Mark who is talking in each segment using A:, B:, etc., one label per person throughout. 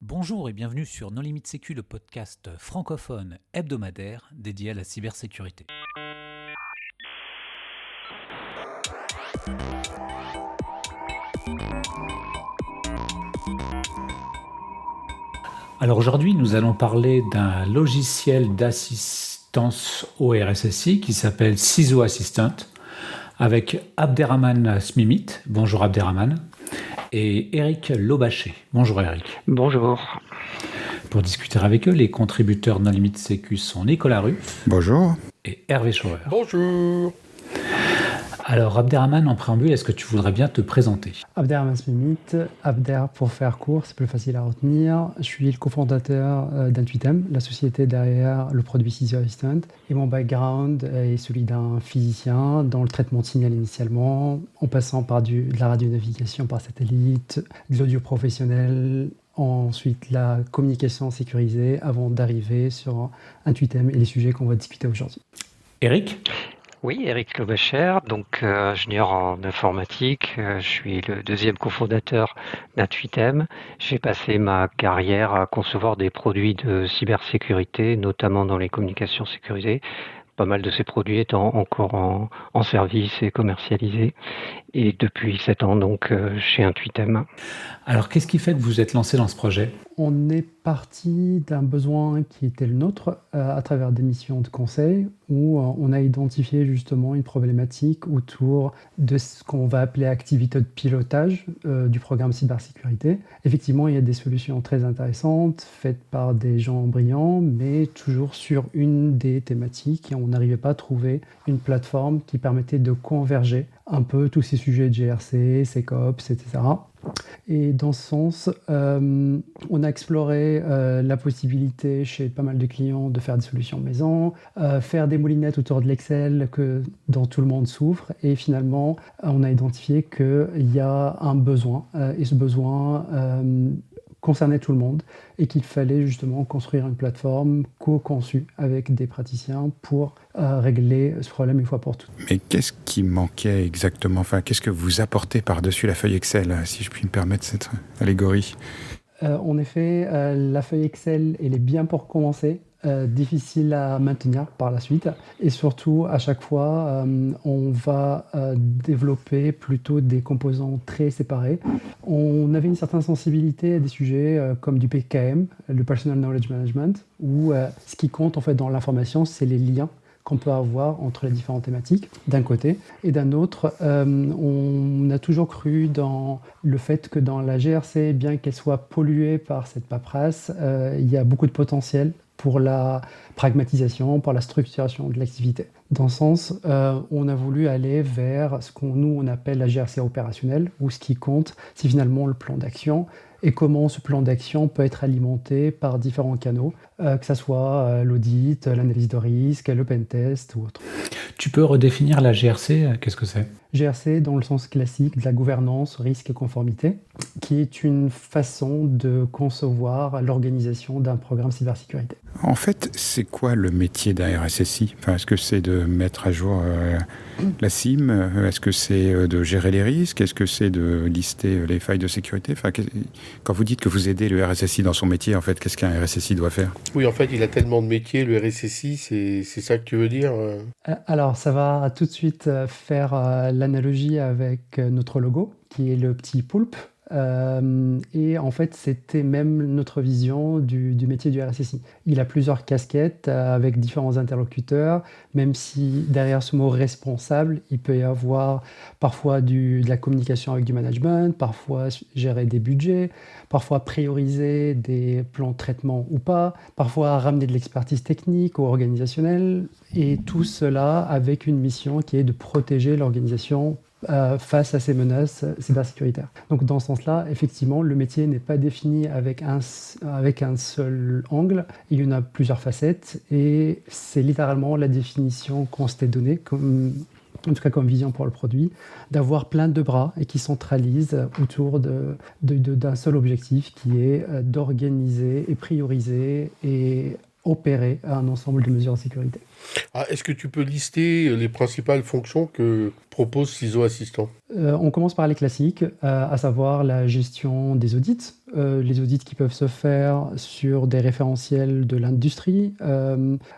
A: Bonjour et bienvenue sur Non Limite Sécu, le podcast francophone hebdomadaire dédié à la cybersécurité. Alors aujourd'hui, nous allons parler d'un logiciel d'assistance au RSSI qui s'appelle CISO Assistant avec Abderrahmane Smimit. Bonjour Abderrahmane. Et Eric Lobaché. Bonjour Eric.
B: Bonjour.
A: Pour discuter avec eux, les contributeurs Non Limite Sécu sont Nicolas Ruff.
C: Bonjour.
A: Et Hervé Schauer.
D: Bonjour.
A: Alors Abderrahmane, en préambule, est-ce que tu voudrais bien te présenter ?
E: Abderrahmane Smimit, Abder pour faire court, c'est plus facile à retenir. Je suis le cofondateur d'Intuitem, la société derrière le produit CISO Assistant. Et mon background est celui d'un physicien dans le traitement de signal initialement, en passant par de la radionavigation par satellite, de l'audio professionnel, ensuite la communication sécurisée, avant d'arriver sur Intuitem et les sujets qu'on va discuter aujourd'hui.
A: Eric ?
B: Oui, Eric Lobacher, donc ingénieur en informatique. Je suis le deuxième cofondateur d'Intuitem. J'ai passé ma carrière à concevoir des produits de cybersécurité, notamment dans les communications sécurisées. Pas mal de ces produits étant encore en service et commercialisés. Et depuis 7 ans, donc, chez Intuitem.
A: Alors, qu'est-ce qui fait que vous vous êtes lancé dans ce projet ?
E: On est parti d'un besoin qui était le nôtre à travers des missions de conseil où on a identifié justement une problématique autour de ce qu'on va appeler activité de pilotage du programme cybersécurité. Effectivement, il y a des solutions très intéressantes faites par des gens brillants, mais toujours sur une des thématiques et on n'arrivait pas à trouver une plateforme qui permettait de converger un peu tous ces sujets de GRC, SecOps, etc. Et dans ce sens, on a exploré la possibilité chez pas mal de clients de faire des solutions maison, faire des moulinettes autour de l'Excel dont tout le monde souffre. Et finalement, on a identifié qu'il y a un besoin, et ce besoin concernait tout le monde, et qu'il fallait justement construire une plateforme co-conçue avec des praticiens pour régler ce problème une fois pour toutes.
C: Mais qu'est-ce qui manquait exactement ? Enfin, qu'est-ce que vous apportez par-dessus la feuille Excel, si je puis me permettre cette allégorie ?
E: En effet, la feuille Excel, elle est bien pour commencer, difficile à maintenir par la suite. Et surtout, à chaque fois, on va développer plutôt des composants très séparés. On avait une certaine sensibilité à des sujets comme du PKM, le Personal Knowledge Management, où ce qui compte en fait dans l'information, c'est les liens qu'on peut avoir entre les différentes thématiques, d'un côté. Et d'un autre, on a toujours cru dans le fait que dans la GRC, bien qu'elle soit polluée par cette paperasse, il y a beaucoup de potentiel pour la pragmatisation, pour la structuration de l'activité. Dans ce sens, on a voulu aller vers ce qu'on appelle la GRC opérationnelle, où ce qui compte, c'est finalement le plan d'action, et comment ce plan d'action peut être alimenté par différents canaux, que ce soit l'audit, l'analyse de risque, le pentest ou autre.
A: Tu peux redéfinir la GRC ? Qu'est-ce que c'est ?
E: GRC dans le sens classique de la gouvernance, risque et conformité, qui est une façon de concevoir l'organisation d'un programme cybersécurité.
C: En fait, c'est quoi le métier d'un RSSI ? Enfin, est-ce que c'est de mettre à jour la CIM ? Est-ce que c'est de gérer les risques ? Est-ce que c'est de lister les failles de sécurité ? Enfin, quand vous dites que vous aidez le RSSI dans son métier, en fait, qu'est-ce qu'un RSSI doit faire ?
D: Oui, en fait, il a tellement de métiers, le RSSI, c'est ça que tu veux dire ?
E: Alors, ça va tout de suite faire l'analogie avec notre logo, qui est le petit poulpe. Et en fait, c'était même notre vision du métier du RSSI. Il a plusieurs casquettes avec différents interlocuteurs, même si derrière ce mot responsable, il peut y avoir parfois de la communication avec du management, parfois gérer des budgets, parfois prioriser des plans de traitement ou pas, parfois ramener de l'expertise technique ou organisationnelle, et tout cela avec une mission qui est de protéger l'organisation face à ces menaces cybersécuritaires. Donc dans ce sens-là, effectivement, le métier n'est pas défini avec un seul angle, il y en a plusieurs facettes et c'est littéralement la définition qu'on s'était donnée, en tout cas comme vision pour le produit, d'avoir plein de bras et qui centralisent autour d'un seul objectif qui est d'organiser et prioriser et opérer un ensemble de mesures de sécurité.
D: Est-ce que tu peux lister les principales fonctions que propose CISO Assistant?
E: On commence par les classiques, à savoir la gestion des audits. Les audits qui peuvent se faire sur des référentiels de l'industrie.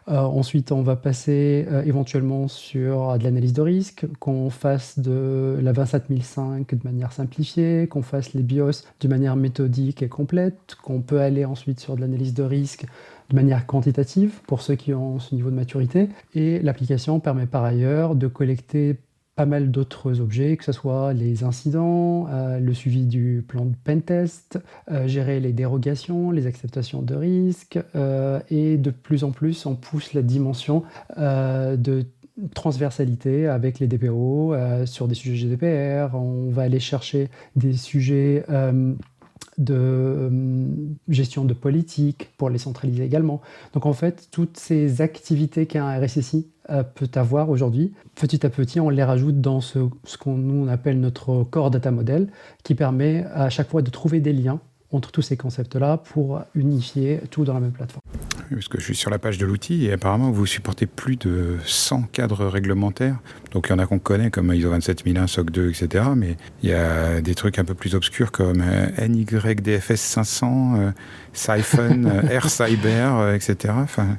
E: Ensuite, on va passer éventuellement sur de l'analyse de risque, qu'on fasse de la 27005 de manière simplifiée, qu'on fasse les BIOS de manière méthodique et complète, qu'on peut aller ensuite sur de l'analyse de risque de manière quantitative pour ceux qui ont ce niveau de maturité. Et l'application permet par ailleurs de collecter pas mal d'autres objets, que ce soit les incidents, le suivi du plan de pentest, gérer les dérogations, les acceptations de risques, et de plus en plus, on pousse la dimension de transversalité avec les DPO sur des sujets GDPR. On va aller chercher des sujets de gestion de politique pour les centraliser également. Donc en fait, toutes ces activités qu'un RSSI peut avoir aujourd'hui, petit à petit, on les rajoute dans ce qu'on nous appelle notre core data model, qui permet à chaque fois de trouver des liens entre tous ces concepts-là pour unifier tout dans la même plateforme.
C: Parce que je suis sur la page de l'outil et apparemment vous supportez plus de 100 cadres réglementaires. Donc il y en a qu'on connaît comme ISO 27001, SOC 2, etc. Mais il y a des trucs un peu plus obscurs comme NYDFS 500, Siphon, AirCyber, etc. Enfin,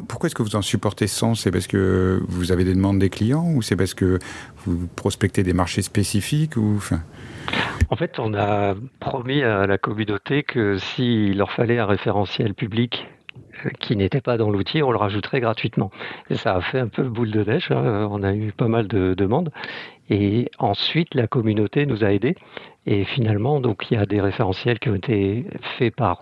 C: pourquoi est-ce que vous en supportez 100 ? C'est parce que vous avez des demandes des clients ou c'est parce que vous prospectez des marchés spécifiques ou, enfin...
B: En fait, on a promis à la communauté que s'il leur fallait un référentiel public qui n'était pas dans l'outil, on le rajouterait gratuitement. Et ça a fait un peu boule de neige, hein. On a eu pas mal de demandes. Et ensuite, la communauté nous a aidés. Et finalement, donc, il y a des référentiels qui ont été faits par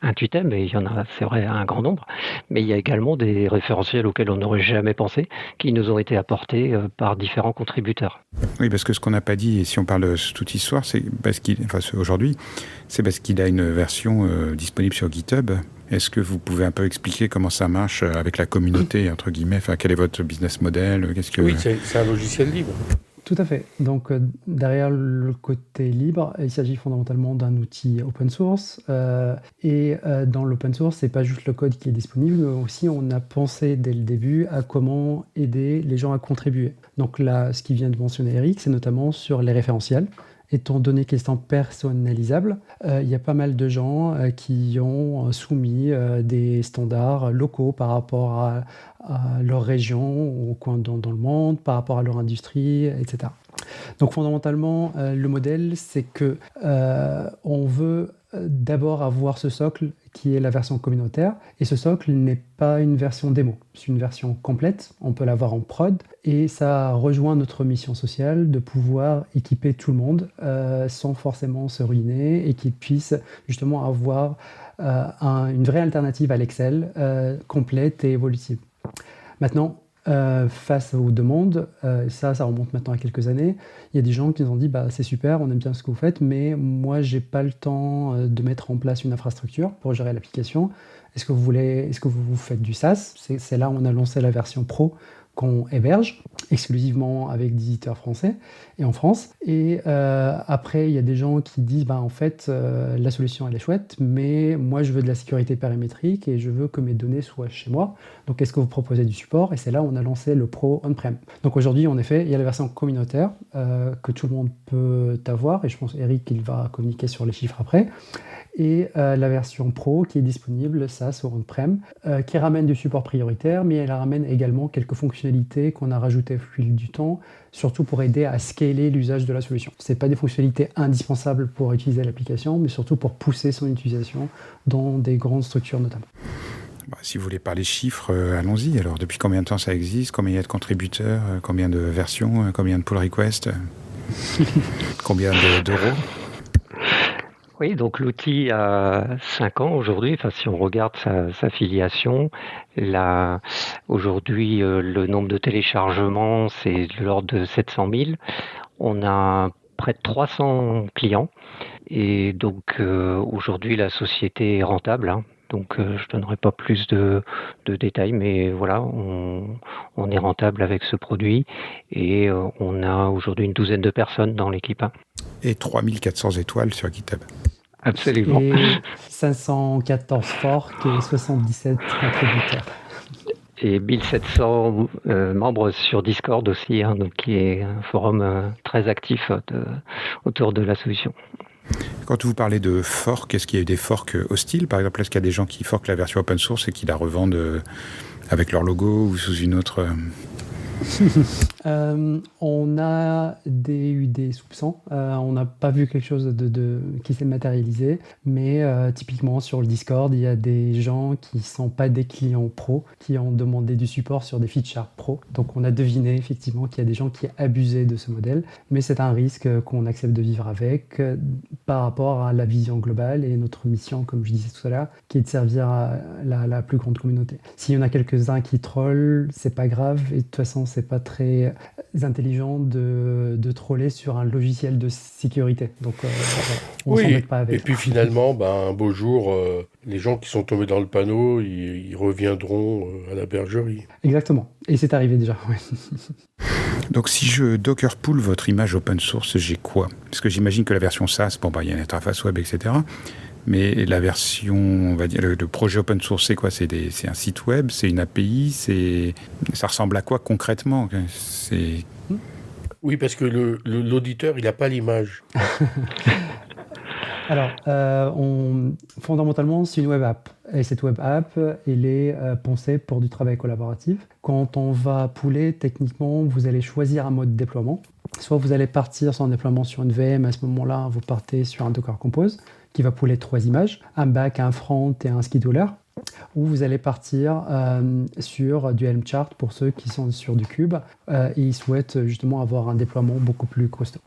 B: Intuitem, et il y en a, c'est vrai, un grand nombre. Mais il y a également des référentiels auxquels on n'aurait jamais pensé, qui nous ont été apportés par différents contributeurs.
C: Oui, parce que ce qu'on n'a pas dit, et si on parle de cet outil ce soir, c'est parce aujourd'hui, c'est parce qu'il a une version disponible sur GitHub. Est-ce que vous pouvez un peu expliquer comment ça marche avec la communauté, entre guillemets, enfin, quel est votre business model ?
D: Oui, c'est un logiciel libre.
E: Tout à fait. Donc, derrière le côté libre, il s'agit fondamentalement d'un outil open source. Dans l'open source, c'est pas juste le code qui est disponible, mais aussi on a pensé dès le début à comment aider les gens à contribuer. Donc là, ce qui vient de mentionner Eric, c'est notamment sur les référentiels. Étant donné qu'ils sont personnalisables, il y a pas mal de gens qui ont soumis des standards locaux par rapport à leur région, au coin dans le monde, par rapport à leur industrie, etc. Donc fondamentalement, le modèle, c'est que on veut d'abord avoir ce socle qui est la version communautaire, et ce socle n'est pas une version démo, c'est une version complète, on peut l'avoir en prod, et ça rejoint notre mission sociale de pouvoir équiper tout le monde sans forcément se ruiner, et qu'ils puissent justement avoir une vraie alternative à l'Excel complète et évolutive. Maintenant, face aux demandes, ça remonte maintenant à quelques années, il y a des gens qui nous ont dit c'est super, on aime bien ce que vous faites, mais moi j'ai pas le temps de mettre en place une infrastructure pour gérer l'application. Est-ce que vous faites du SaaS ? C'est là où on a lancé la version Pro qu'on héberge exclusivement avec des éditeurs français et en France. Et après, il y a des gens qui disent en fait, la solution elle est chouette, mais moi je veux de la sécurité périmétrique et je veux que mes données soient chez moi. Donc est-ce que vous proposez du support ? Et c'est là où on a lancé le Pro on-prem. Donc aujourd'hui, en effet, il y a la version communautaire que tout le monde peut avoir, et je pense Eric il va communiquer sur les chiffres après. Et la version Pro qui est disponible, ça, sur on-prem, qui ramène du support prioritaire, mais elle ramène également quelques fonctionnalités qu'on a rajoutées au fil du temps, surtout pour aider à scaler l'usage de la solution. Ce n'est pas des fonctionnalités indispensables pour utiliser l'application, mais surtout pour pousser son utilisation dans des grandes structures notamment.
C: Si vous voulez parler chiffres, allons-y. Alors, depuis combien de temps ça existe ? Combien il y a de contributeurs ? Combien de versions ? Combien de pull requests ? Combien d'euros ?
B: Oui, donc l'outil a 5 ans aujourd'hui. Enfin, si on regarde sa filiation, aujourd'hui, le nombre de téléchargements, c'est de l'ordre de 700 000. On a près de 300 clients. Et donc, aujourd'hui, la société est rentable, hein. Donc, je ne donnerai pas plus de détails, mais voilà, on est rentable avec ce produit. Et on a aujourd'hui une douzaine de personnes dans l'équipe.
C: Et 3400 étoiles sur GitHub.
B: Absolument.
E: Et 514 forks et 77 contributeurs.
B: Et 1700 membres sur Discord aussi, hein, donc qui est un forum très actif autour de la solution.
C: Quand vous parlez de fork, est-ce qu'il y a eu des forks hostiles? Par exemple, est-ce qu'il y a des gens qui forkent la version open source et qui la revendent avec leur logo ou sous une autre...
E: On a eu des soupçons. On n'a pas vu quelque chose qui s'est matérialisé, mais typiquement sur le Discord, il y a des gens qui ne sont pas des clients pro qui ont demandé du support sur des features pro. Donc on a deviné effectivement qu'il y a des gens qui abusaient de ce modèle, mais c'est un risque qu'on accepte de vivre avec par rapport à la vision globale et notre mission, comme je disais tout à l'heure, qui est de servir à la plus grande communauté. S'il y en a quelques-uns qui trollent, c'est pas grave, et de toute façon c'est pas très intelligent de troller sur un logiciel de sécurité. Donc on s'en met pas avec.
D: Et puis finalement, un beau jour, les gens qui sont tombés dans le panneau, ils reviendront à la bergerie.
E: Exactement. Et c'est arrivé déjà. Ouais.
C: Donc si je Docker pool votre image open source, j'ai quoi? Parce que j'imagine que la version SaaS, il y a une interface web, etc. Mais la version, on va dire, le projet open source, c'est quoi? C'est un site web, c'est une API, ça ressemble à quoi concrètement?
D: Oui, parce que l'auditeur, il n'a pas l'image.
E: Alors, fondamentalement, c'est une web app. Et cette web app, elle est pensée pour du travail collaboratif. Quand on va pooler, techniquement, vous allez choisir un mode de déploiement. Soit vous allez partir sur un déploiement sur une VM, à ce moment-là, vous partez sur un Docker Compose qui va pooler 3 images, un back, un front et un scheduler. Ou vous allez partir sur du Helm chart pour ceux qui sont sur du cube et ils souhaitent justement avoir un déploiement beaucoup plus costaud.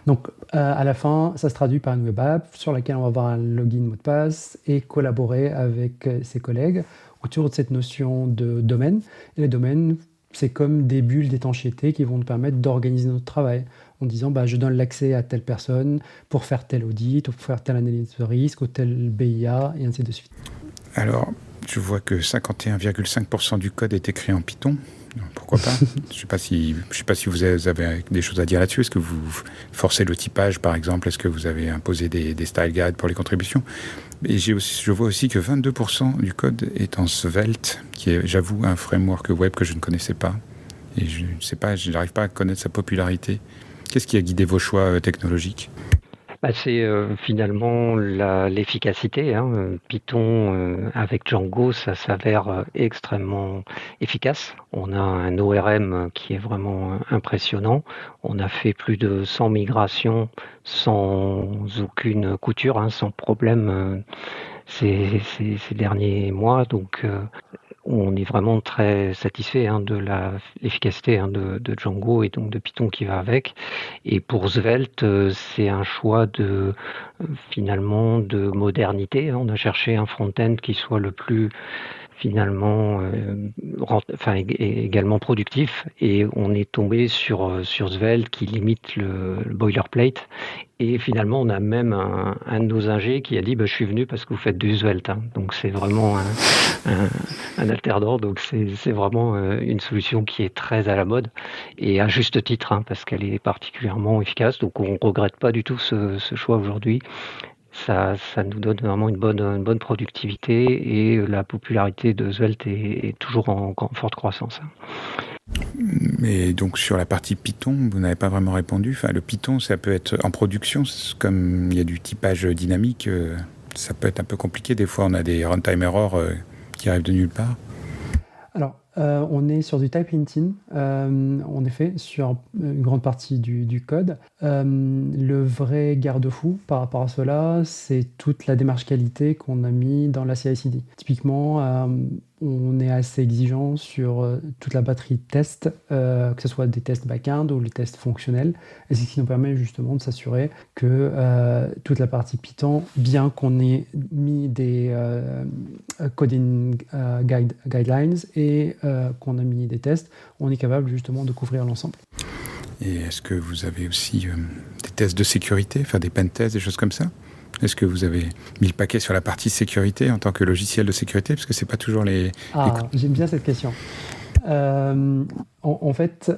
E: Donc à la fin, ça se traduit par une web app sur laquelle on va avoir un login mot de passe et collaborer avec ses collègues autour de cette notion de domaine. Et les domaines, c'est comme des bulles d'étanchéité qui vont nous permettre d'organiser notre travail en disant je donne l'accès à telle personne pour faire tel audit, ou pour faire telle analyse de risque, ou tel BIA, et ainsi de suite.
C: Alors, je vois que 51,5% du code est écrit en Python. Pourquoi pas? Je ne sais pas si vous avez des choses à dire là-dessus. Est-ce que vous forcez le typage, par exemple? Est-ce que vous avez imposé des style guides pour les contributions? Et je vois aussi que 22% du code est en Svelte, qui est, j'avoue, un framework web que je ne connaissais pas. Et je ne sais pas, je n'arrive pas à connaître sa popularité. Qu'est-ce qui a guidé vos choix technologiques?
B: C'est finalement l'efficacité. Python avec Django, ça s'avère extrêmement efficace. On a un ORM qui est vraiment impressionnant. On a fait plus de 100 migrations sans aucune couture, sans problème ces derniers mois. Donc on est vraiment très satisfait de l'efficacité de Django et donc de Python qui va avec. Et pour Svelte, c'est un choix finalement de modernité. On a cherché un front-end qui soit le plus finalement également productif, et on est tombé sur Svelte qui limite le boilerplate. Et finalement, on a même un de nos ingés qui a dit je suis venu parce que vous faites du Svelte. Donc c'est vraiment un alternant. Donc c'est vraiment une solution qui est très à la mode et à juste titre, parce qu'elle est particulièrement efficace. Donc on ne regrette pas du tout ce choix aujourd'hui. Ça nous donne vraiment une bonne productivité, et la popularité de Svelte est toujours en forte croissance.
C: Mais donc sur la partie Python, vous n'avez pas vraiment répondu. Le Python, ça peut être en production, comme il y a du typage dynamique, ça peut être un peu compliqué. Des fois, on a des runtime errors qui arrivent de nulle part.
E: Alors, on est sur du type hinting, en effet, sur une grande partie du code. Le vrai garde-fou par rapport à cela, c'est toute la démarche qualité qu'on a mis dans la CI/CD. Typiquement, on est assez exigeant sur toute la batterie de tests, que ce soit des tests back-end ou les tests fonctionnels. Et c'est ce qui nous permet justement de s'assurer que toute la partie Python, bien qu'on ait mis des coding guidelines et qu'on a mis des tests, on est capable justement de couvrir l'ensemble.
C: Et est-ce que vous avez aussi des tests de sécurité, des pen tests, des choses comme ça? Est-ce que vous avez mis le paquet sur la partie sécurité en tant que logiciel de sécurité? Parce que c'est pas toujours les...
E: J'aime bien cette question. En fait,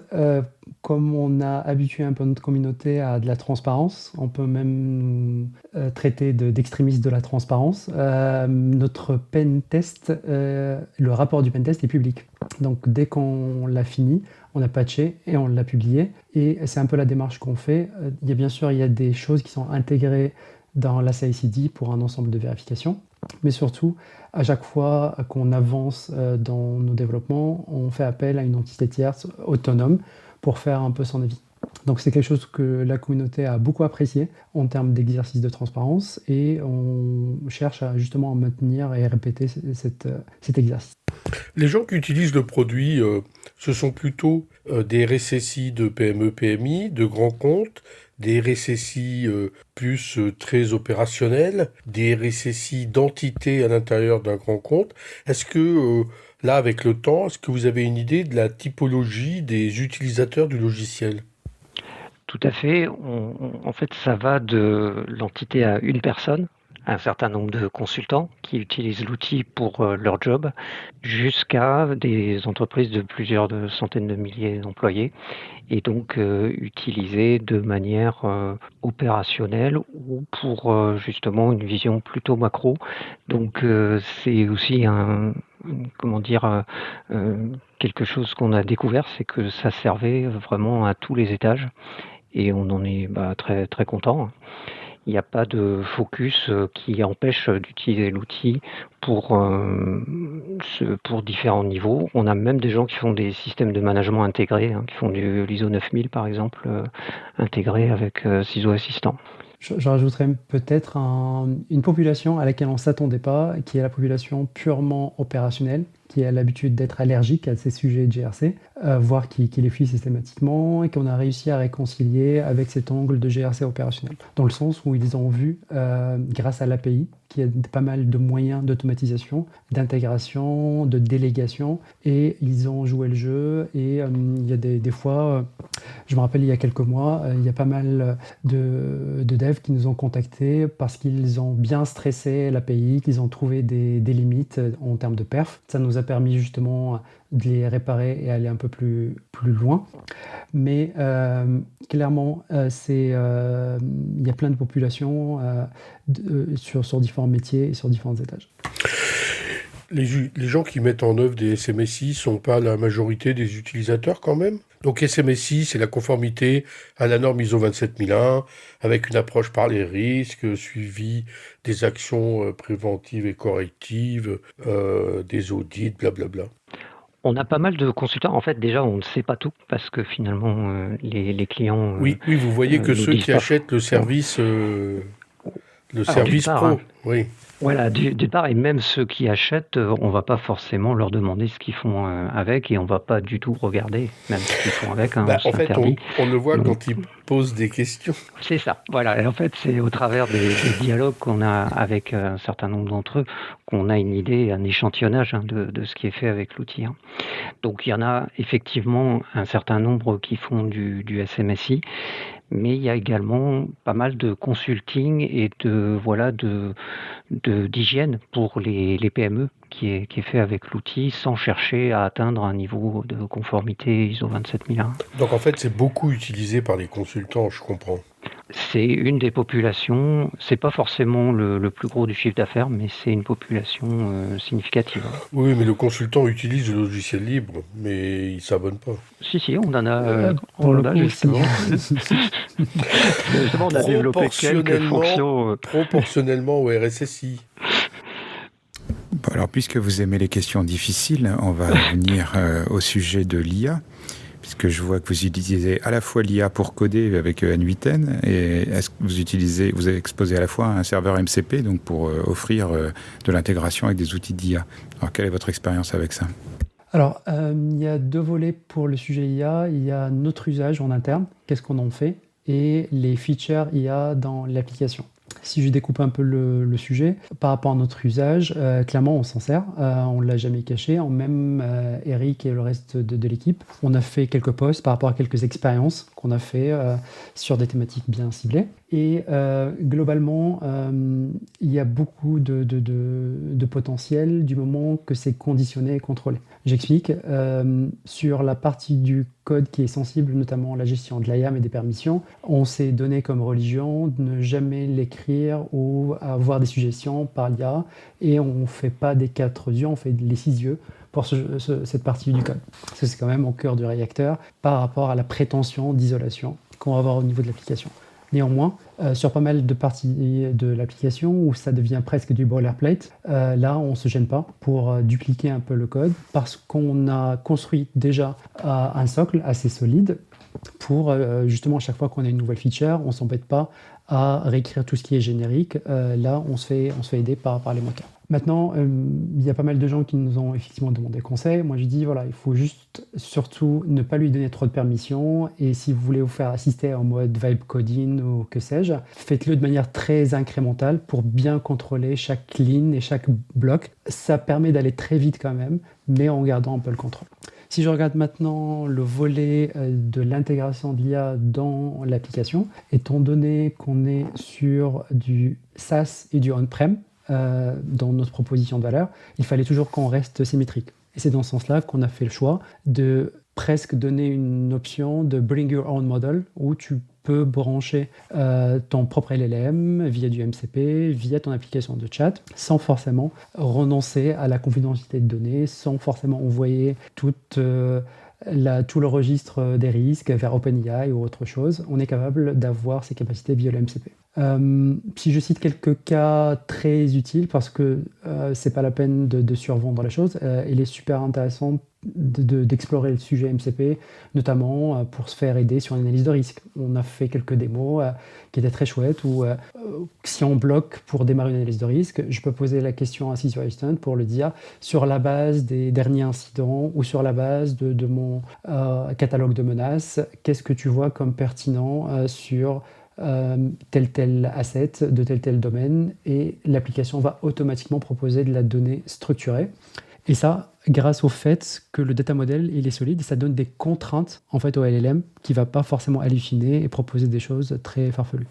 E: comme on a habitué un peu notre communauté à de la transparence, on peut même traiter d'extrémistes de la transparence. Notre pen test, le rapport du pen test est public. Donc dès qu'on l'a fini, on a patché et on l'a publié. Et c'est un peu la démarche qu'on fait. Bien sûr, il y a des choses qui sont intégrées dans la CI/CD pour un ensemble de vérifications. Mais surtout, à chaque fois qu'on avance dans nos développements, on fait appel à une entité tierce autonome pour faire un peu son avis. Donc c'est quelque chose que la communauté a beaucoup apprécié en termes d'exercice de transparence et on cherche justement à maintenir et répéter cet exercice.
D: Les gens qui utilisent le produit, ce sont plutôt des RSSI de PME, PMI, de grands comptes, des RSSI plus très opérationnels, des RSSI d'entités à l'intérieur d'un grand compte. Est-ce que là, avec le temps, est-ce que vous avez une idée de la typologie des utilisateurs du logiciel ?
B: Tout à fait. En fait, ça va de l'entité à une personne, un certain nombre de consultants qui utilisent l'outil pour leur job, jusqu'à des entreprises de plusieurs centaines de milliers d'employés, et donc utilisés de manière opérationnelle ou pour justement une vision plutôt macro. Donc c'est aussi quelque chose qu'on a découvert, c'est que ça servait vraiment à tous les étages. Et on en est très, très content. Il n'y a pas de focus qui empêche d'utiliser l'outil pour différents niveaux. On a même des gens qui font des systèmes de management intégrés, qui font du l'ISO 9000 par exemple, intégré avec CISO Assistant.
E: Je rajouterais peut-être une population à laquelle on ne s'attendait pas, qui est la population purement opérationnelle, qui a l'habitude d'être allergique à ces sujets de GRC, voire qui les fuit systématiquement, et qu'on a réussi à réconcilier avec cet angle de GRC opérationnel. Dans le sens où ils ont vu, grâce à l'API, qu'il y a pas mal de moyens d'automatisation, d'intégration, de délégation, et ils ont joué le jeu. Et il y a des fois, je me rappelle il y a quelques mois, il y a pas mal de devs qui nous ont contactés parce qu'ils ont bien stressé l'API, qu'ils ont trouvé des limites en termes de perf. Ça nous a permis justement de les réparer et aller un peu plus loin. Mais clairement, il y a plein de populations sur différents métiers et sur différents étages.
D: Les gens qui mettent en œuvre des SMSI ne sont pas la majorité des utilisateurs quand même. Donc SMSI, c'est la conformité à la norme ISO 27001, avec une approche par les risques, suivi des actions préventives et correctives, des audits, blablabla.
B: On a pas mal de consultants. En fait, déjà, on ne sait pas tout parce que finalement, les clients...
D: Oui, vous voyez que ceux qui achètent le service, service pro, oui.
B: Voilà, d'une part, et même ceux qui achètent, on va pas forcément leur demander ce qu'ils font avec, et on va pas du tout regarder même ce qu'ils font avec.
D: En fait, on le voit quand ils posent des questions.
B: C'est ça, voilà. Et en fait, c'est au travers des dialogues qu'on a avec un certain nombre d'entre eux qu'on a une idée, un échantillonnage de ce qui est fait avec l'outil. Donc, il y en a effectivement un certain nombre qui font du SMSI, mais il y a également pas mal de consulting et d'hygiène pour les PME qui est fait avec l'outil sans chercher à atteindre un niveau de conformité ISO 27001.
D: Donc en fait, c'est beaucoup utilisé par les consultants, je comprends.
B: C'est une des populations, c'est pas forcément le plus gros du chiffre d'affaires, mais c'est une population significative.
D: Oui, mais le consultant utilise le logiciel libre, mais il s'abonne pas.
B: Si, on en a,
E: justement.
B: Justement, on a développé quelques fonctions.
D: Proportionnellement au RSSI.
C: Bon, alors, puisque vous aimez les questions difficiles, on va venir au sujet de l'IA. Puisque je vois que vous utilisez à la fois l'IA pour coder avec N8N, et est-ce que vous avez exposé à la fois un serveur MCP, donc pour offrir de l'intégration avec des outils d'IA. Alors, quelle est votre expérience avec ça ?
E: Alors, il y a deux volets pour le sujet IA. Il y a notre usage en interne, qu'est-ce qu'on en fait, et les features IA dans l'application. Si je découpe un peu le sujet, par rapport à notre usage, clairement on s'en sert, on ne l'a jamais caché. Même Eric et le reste de l'équipe, on a fait quelques posts par rapport à quelques expériences qu'on a fait sur des thématiques bien ciblées. Et globalement, il y a beaucoup de potentiel du moment que c'est conditionné et contrôlé. J'explique. Sur la partie du code qui est sensible, notamment la gestion de l'IAM et des permissions, on s'est donné comme religion de ne jamais l'écrire ou avoir des suggestions par l'IA, et on ne fait pas des 4 yeux, on fait les 6 yeux pour cette partie du code. Ça, c'est quand même au cœur du réacteur par rapport à la prétention d'isolation qu'on va avoir au niveau de l'application. Néanmoins, sur pas mal de parties de l'application où ça devient presque du boilerplate, là, on ne se gêne pas pour dupliquer un peu le code parce qu'on a construit déjà un socle assez solide pour justement, à chaque fois qu'on a une nouvelle feature, on ne s'embête pas à réécrire tout ce qui est générique. Là, on se fait aider par les mockers. Maintenant, il y a pas mal de gens qui nous ont effectivement demandé conseil. Moi, je dis, voilà, il faut juste surtout ne pas lui donner trop de permissions. Et si vous voulez vous faire assister en mode vibe coding ou que sais-je, faites-le de manière très incrémentale pour bien contrôler chaque ligne et chaque bloc. Ça permet d'aller très vite quand même, mais en gardant un peu le contrôle. Si je regarde maintenant le volet de l'intégration de l'IA dans l'application, étant donné qu'on est sur du SaaS et du on-prem, dans notre proposition de valeur, il fallait toujours qu'on reste symétrique. Et c'est dans ce sens-là qu'on a fait le choix de presque donner une option de bring your own model où tu peux brancher ton propre LLM via du MCP, via ton application de chat, sans forcément renoncer à la confidentialité de données, sans forcément envoyer tout le registre des risques vers OpenAI ou autre chose. On est capable d'avoir ces capacités via le MCP. Si je cite quelques cas très utiles, parce que c'est pas la peine de survendre la chose, il est super intéressant d'explorer le sujet MCP, notamment pour se faire aider sur l'analyse de risque. On a fait quelques démos qui étaient très chouettes, où si on bloque pour démarrer une analyse de risque, je peux poser la question à Cesio Assistant pour le dire sur la base des derniers incidents ou sur la base de mon catalogue de menaces, qu'est-ce que tu vois comme pertinent sur tel asset de tel domaine, et l'application va automatiquement proposer de la donnée structurée. Et ça, grâce au fait que le data model il est solide, ça donne des contraintes en fait au LLM qui va pas forcément halluciner et proposer des choses très farfelues.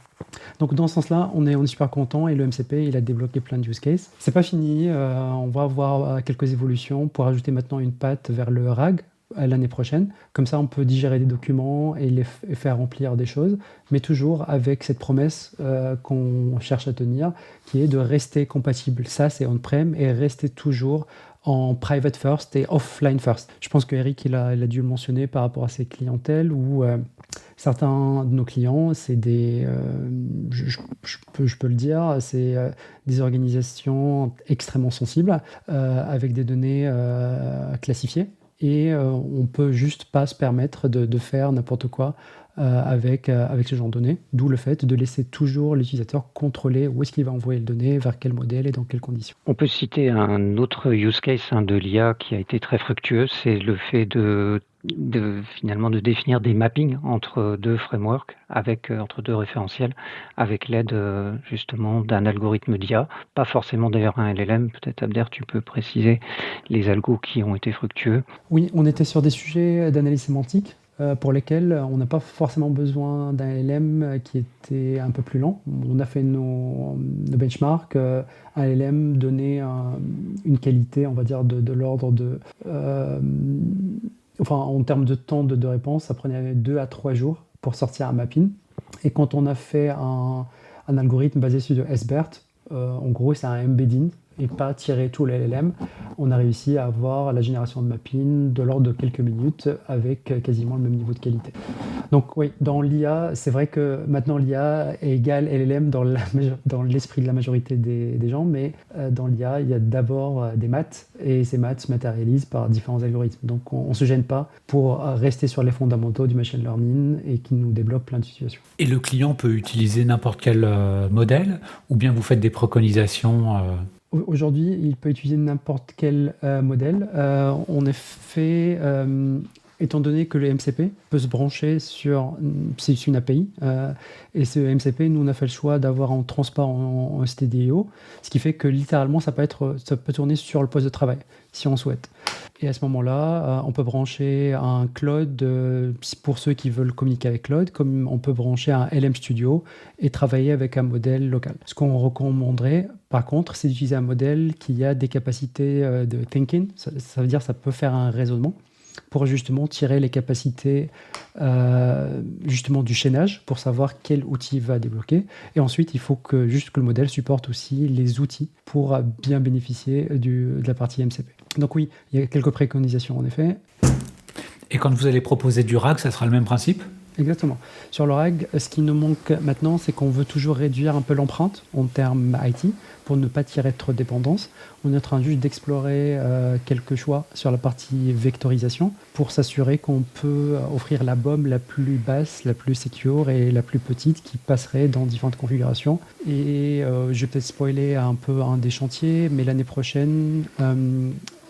E: Donc dans ce sens-là, on est super content, et le MCP il a débloqué plein de use cases. C'est pas fini, on va avoir quelques évolutions pour ajouter maintenant une patte vers le RAG l'année prochaine. Comme ça, on peut digérer des documents et les faire remplir des choses, mais toujours avec cette promesse qu'on cherche à tenir, qui est de rester compatible SaaS et on-prem, et rester toujours en private first et offline first. Je pense que Eric il a dû le mentionner par rapport à ses clientèles, où certains de nos clients, c'est des, je peux le dire, c'est des organisations extrêmement sensibles avec des données classifiées. Et on ne peut juste pas se permettre de faire n'importe quoi avec ce genre de données, d'où le fait de laisser toujours l'utilisateur contrôler où est-ce qu'il va envoyer les données, vers quel modèle et dans quelles conditions.
B: On peut citer un autre use case de l'IA qui a été très fructueux, c'est le fait finalement de définir des mappings entre deux frameworks, entre deux référentiels, avec l'aide justement d'un algorithme d'IA, pas forcément d'ailleurs un LLM. Peut-être Abder, tu peux préciser les algos qui ont été fructueux.
E: Oui, on était sur des sujets d'analyse sémantique pour lesquels on n'a pas forcément besoin d'un LLM qui était un peu plus lent. On a fait nos benchmarks. Un LLM donnait une qualité, on va dire, de l'ordre de... en termes de temps de réponse, ça prenait 2 à 3 jours pour sortir un mapping. Et quand on a fait un algorithme basé sur SBERT, en gros, c'est un embedding et pas tirer tout le LLM, on a réussi à avoir la génération de mapping de l'ordre de quelques minutes avec quasiment le même niveau de qualité. Donc oui, dans l'IA, c'est vrai que maintenant l'IA est égale LLM dans l'esprit de la majorité des gens, mais dans l'IA, il y a d'abord des maths, et ces maths se matérialisent par différents algorithmes. Donc on ne se gêne pas pour rester sur les fondamentaux du machine learning et qui nous débloque plein de situations.
A: Et le client peut utiliser n'importe quel modèle, ou bien vous faites des préconisations
E: Aujourd'hui, il peut utiliser n'importe quel modèle. En effet, étant donné que le MCP peut se brancher c'est une API, et ce MCP, nous, on a fait le choix d'avoir en transparent en STDIO, ce qui fait que littéralement, ça peut tourner sur le poste de travail, si on souhaite. Et à ce moment-là, on peut brancher un Claude pour ceux qui veulent communiquer avec Claude, comme on peut brancher un LM Studio et travailler avec un modèle local. Ce qu'on recommanderait, par contre, c'est d'utiliser un modèle qui a des capacités de thinking. Ça veut dire que ça peut faire un raisonnement pour justement tirer les capacités justement du chaînage pour savoir quel outil va débloquer. Et ensuite, il faut que le modèle supporte aussi les outils pour bien bénéficier de la partie MCP. Donc oui, il y a quelques préconisations en effet.
A: Et quand vous allez proposer du RAG, ça sera le même principe ?
E: Exactement. Sur le RAG, ce qui nous manque maintenant, c'est qu'on veut toujours réduire un peu l'empreinte en termes IT pour ne pas tirer trop de dépendance. On est en train juste d'explorer quelques choix sur la partie vectorisation pour s'assurer qu'on peut offrir la BOM la plus basse, la plus secure et la plus petite qui passerait dans différentes configurations. Et je vais peut-être spoiler un peu un des chantiers, mais l'année prochaine,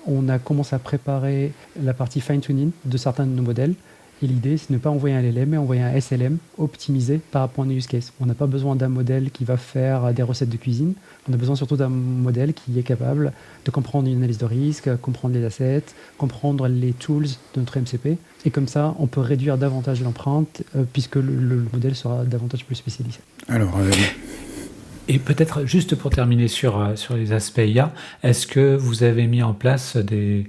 E: on a commencé à préparer la partie fine-tuning de certains de nos modèles. Et l'idée, c'est de ne pas envoyer un LLM, mais envoyer un SLM optimisé par rapport à nos use case. On n'a pas besoin d'un modèle qui va faire des recettes de cuisine. On a besoin surtout d'un modèle qui est capable de comprendre une analyse de risque, comprendre les assets, comprendre les tools de notre MCP. Et comme ça, on peut réduire davantage l'empreinte puisque le modèle sera davantage plus spécialisé.
C: Alors,
A: et peut-être juste pour terminer sur les aspects IA, est-ce que vous avez mis en place des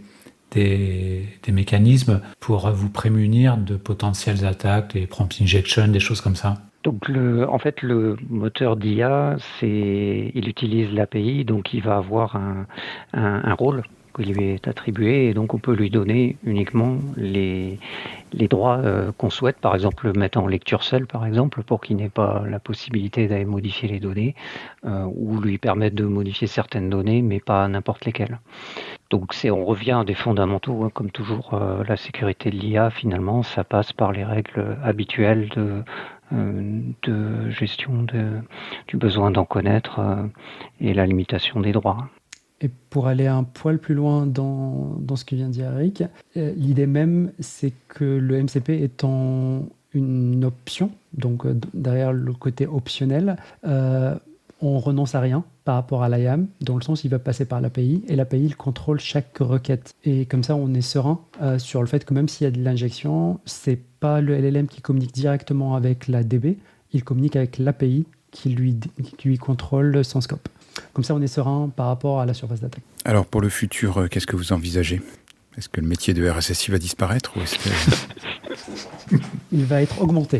A: mécanismes pour vous prémunir de potentielles attaques, des prompt injection, des choses comme ça?
B: Donc en fait, le moteur d'IA, il utilise l'API, donc il va avoir un rôle qui lui est attribué, et donc on peut lui donner uniquement les droits qu'on souhaite, par exemple le mettre en lecture seule, par exemple, pour qu'il n'ait pas la possibilité d'aller modifier les données, ou lui permettre de modifier certaines données, mais pas n'importe lesquelles. Donc on revient à des fondamentaux, hein, comme toujours, la sécurité de l'IA, finalement, ça passe par les règles habituelles de gestion du besoin d'en connaître et la limitation des droits.
E: Et pour aller un poil plus loin dans ce que vient de dire Eric, l'idée même, c'est que le MCP étant une option, donc derrière le côté optionnel, on renonce à rien par rapport à l'IAM, dans le sens où il va passer par l'API, et l'API, il contrôle chaque requête. Et comme ça, on est serein sur le fait que même s'il y a de l'injection, c'est pas le LLM qui communique directement avec la DB, il communique avec l'API qui lui contrôle son scope. Comme ça, on est serein par rapport à la surface d'attaque.
C: Alors, pour le futur, qu'est-ce que vous envisagez ? Est-ce que le métier de RSSI va disparaître ou est-ce que...
E: Il va être augmenté.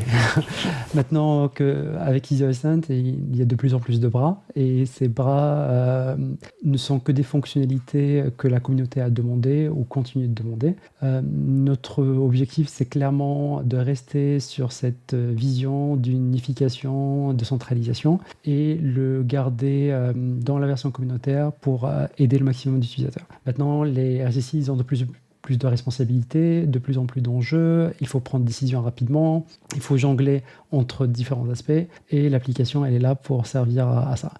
E: Maintenant qu'avec Easy Assistant, il y a de plus en plus de bras, et ces bras ne sont que des fonctionnalités que la communauté a demandées ou continue de demander. Notre objectif, c'est clairement de rester sur cette vision d'unification, de centralisation, et le garder dans la version communautaire pour aider le maximum d'utilisateurs. Maintenant, les RSSI, ils ont de plus de responsabilités, de plus en plus d'enjeux, il faut prendre des décisions rapidement, il faut jongler entre différents aspects, et l'application, elle est là pour servir à ça.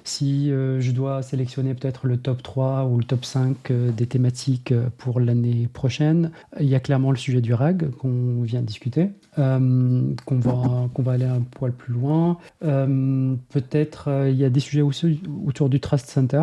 E: Si je dois sélectionner peut-être le top 3 ou le top 5 des thématiques pour l'année prochaine, il y a clairement le sujet du RAG qu'on vient de discuter, qu'on va aller un poil plus loin. Peut-être il y a des sujets aussi autour du Trust Center,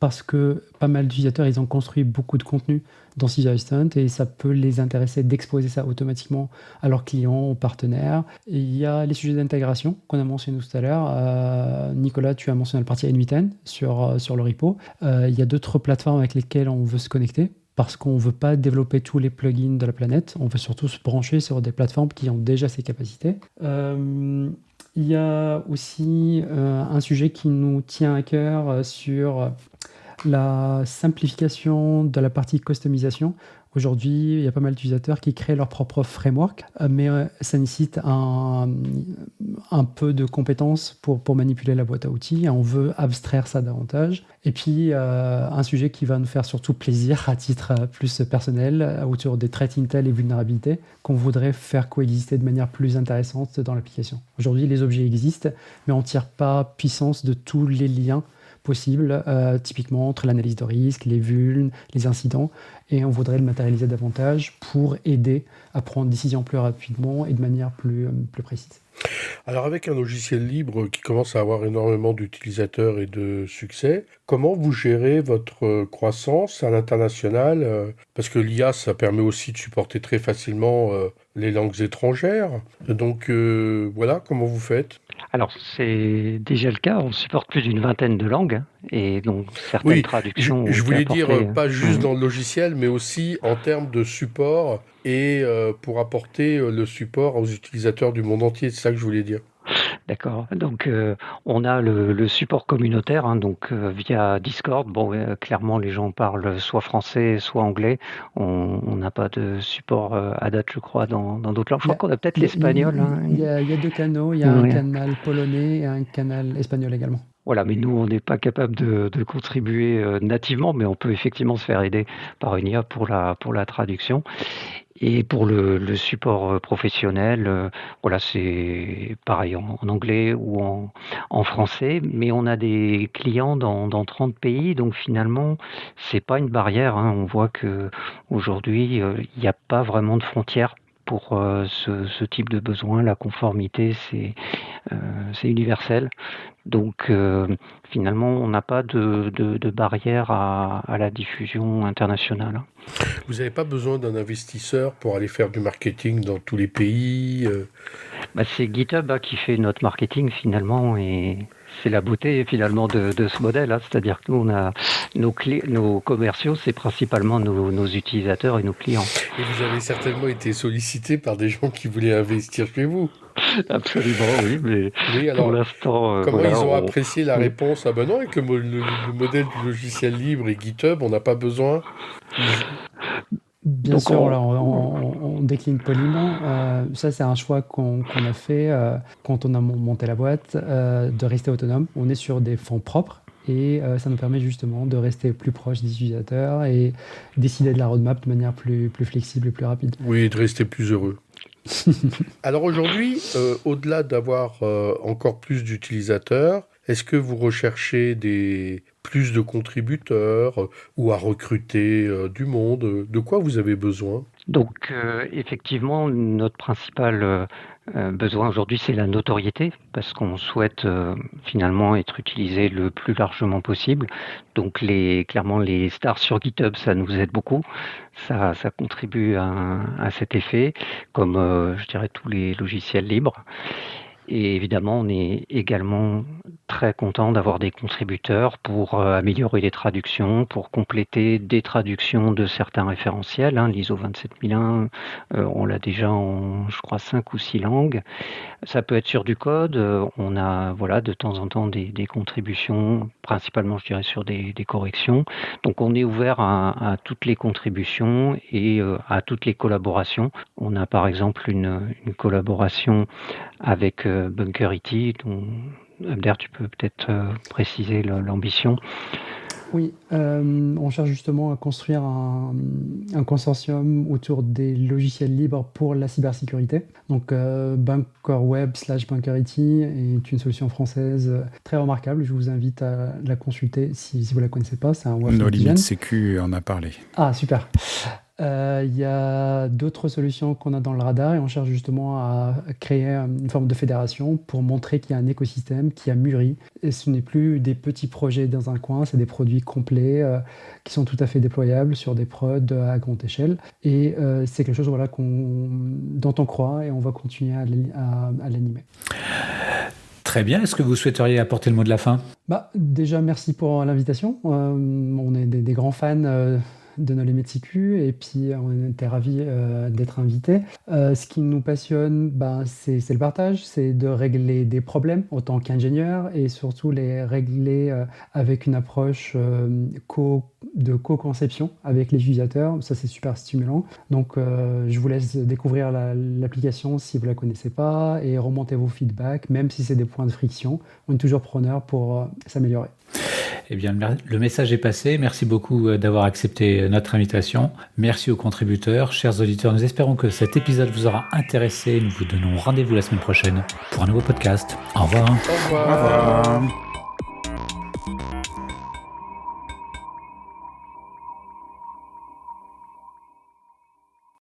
E: parce que pas mal d'utilisateurs, ils ont construit beaucoup de contenu dans Easy Assistant, et ça peut les intéresser d'exposer ça automatiquement à leurs clients, aux partenaires. Et il y a les sujets d'intégration qu'on a mentionnés tout à l'heure. Nicolas, tu as mentionné la partie N8N sur le repo. Il y a d'autres plateformes avec lesquelles on veut se connecter, parce qu'on ne veut pas développer tous les plugins de la planète. On veut surtout se brancher sur des plateformes qui ont déjà ces capacités. Il y a aussi un sujet qui nous tient à cœur sur la simplification de la partie customisation. Aujourd'hui, il y a pas mal d'utilisateurs qui créent leur propre framework, mais ça nécessite un peu de compétences pour manipuler la boîte à outils, et on veut abstraire ça davantage. Et puis, un sujet qui va nous faire surtout plaisir à titre plus personnel, autour des threat intel et vulnérabilités, qu'on voudrait faire coexister de manière plus intéressante dans l'application. Aujourd'hui, les objets existent, mais on ne tire pas puissance de tous les liens possible, typiquement entre l'analyse de risque, les vulnes, les incidents, et on voudrait le matérialiser davantage pour aider à prendre des décisions plus rapidement et de manière plus précise.
D: Alors avec un logiciel libre qui commence à avoir énormément d'utilisateurs et de succès, comment vous gérez votre croissance à l'international? Parce que l'IA, ça permet aussi de supporter très facilement les langues étrangères. Donc voilà, comment vous faites?
B: Alors, c'est déjà le cas. On supporte plus d'une vingtaine de langues et donc certaines
D: Oui,
B: traductions.
D: je
B: ont
D: voulais
B: été
D: dire
B: apportées.
D: pas juste dans le logiciel, mais aussi en termes de support et pour apporter le support aux utilisateurs du monde entier. C'est ça que je voulais dire.
B: D'accord. Donc, on a le support communautaire, hein, donc via Discord. Bon, clairement, les gens parlent soit français, soit anglais. On n'a pas de support à date, je crois, dans d'autres langues. Je crois qu'on a peut-être l'espagnol. Hein.
E: Il y a 2 canaux, il y a un
B: Ouais.
E: canal polonais et un canal espagnol également.
B: Voilà, mais nous, on n'est pas capable de contribuer nativement, mais on peut effectivement se faire aider par une IA pour la traduction. Et pour le support professionnel, voilà, c'est pareil en anglais ou en français, mais on a des clients dans 30 pays, donc finalement, c'est pas une barrière, hein. On voit que aujourd'hui, il n'y a pas vraiment de frontières pour ce type de besoin. La conformité, c'est universel. Donc finalement, on n'a pas de barrière à la diffusion internationale.
D: Vous n'avez pas besoin d'un investisseur pour aller faire du marketing dans tous les pays.
B: Bah, c'est GitHub qui fait notre marketing finalement et c'est la beauté finalement de ce modèle. Hein. C'est-à-dire que nous, on a nos commerciaux, c'est principalement nos utilisateurs et nos clients.
D: Et vous avez certainement été sollicité par des gens qui voulaient investir chez vous.
B: Absolument, oui, mais
D: Oui, alors,
B: pour l'instant,
D: comment
B: voilà,
D: ils ont apprécié la réponse? Ah ben non, avec le modèle du logiciel libre et GitHub, on n'a pas besoin.
E: Bien
B: Donc,
E: sûr, là, on décline poliment. Ça, c'est un choix qu'on a fait quand on a monté la boîte, de rester autonome. On est sur des fonds propres et ça nous permet justement de rester plus proche des utilisateurs et décider de la roadmap de manière plus flexible et plus rapide.
D: Oui, de rester plus heureux. Alors aujourd'hui, au-delà d'avoir encore plus d'utilisateurs, est-ce que vous recherchez plus de contributeurs ou à recruter du monde? De quoi vous avez besoin?
B: Donc effectivement, notre principal besoin aujourd'hui, c'est la notoriété, parce qu'on souhaite finalement être utilisé le plus largement possible. Donc clairement, les stars sur GitHub, ça nous aide beaucoup. Ça contribue à cet effet, comme je dirais tous les logiciels libres. Et évidemment, on est également très content d'avoir des contributeurs pour améliorer les traductions, pour compléter des traductions de certains référentiels. Hein, l'ISO 27001, on l'a déjà en, je crois, 5 ou 6 langues. Ça peut être sur du code. On a voilà, de temps en temps des contributions, principalement, je dirais, sur des corrections. Donc, on est ouvert à toutes les contributions et à toutes les collaborations. On a par exemple une collaboration avec Bunkerity, dont Abder, tu peux peut-être préciser l'ambition.
E: Oui, on cherche justement à construire un consortium autour des logiciels libres pour la cybersécurité. Donc BunkerWeb/Bunkerity est une solution française très remarquable. Je vous invite à la consulter si vous ne la connaissez pas. C'est un web
C: No
E: antigène.
C: Limit Sécu en a parlé.
E: Ah, super. Il y a d'autres solutions qu'on a dans le radar et on cherche justement à créer une forme de fédération pour montrer qu'il y a un écosystème qui a mûri. Et ce n'est plus des petits projets dans un coin, c'est des produits complets qui sont tout à fait déployables sur des prods à grande échelle. Et c'est quelque chose voilà, dont on croit et on va continuer à l'animer.
A: Très bien. Est-ce que vous souhaiteriez apporter le mot de la fin?
E: Déjà, merci pour l'invitation. On est des grands fans de No Limit Sécu et puis on était ravis d'être invités. Ce qui nous passionne, c'est le partage, c'est de régler des problèmes en tant qu'ingénieur et surtout les régler avec une approche de co-conception avec les utilisateurs. Ça, c'est super stimulant. Donc, je vous laisse découvrir l'application si vous ne la connaissez pas et remonter vos feedbacks, même si c'est des points de friction. On est toujours preneur pour s'améliorer.
A: Eh bien, le message est passé. Merci beaucoup d'avoir accepté notre invitation. Merci aux contributeurs. Chers auditeurs, nous espérons que cet épisode vous aura intéressé. Nous vous donnons rendez-vous la semaine prochaine pour un nouveau podcast. Au revoir.
D: Au revoir.
C: Au revoir.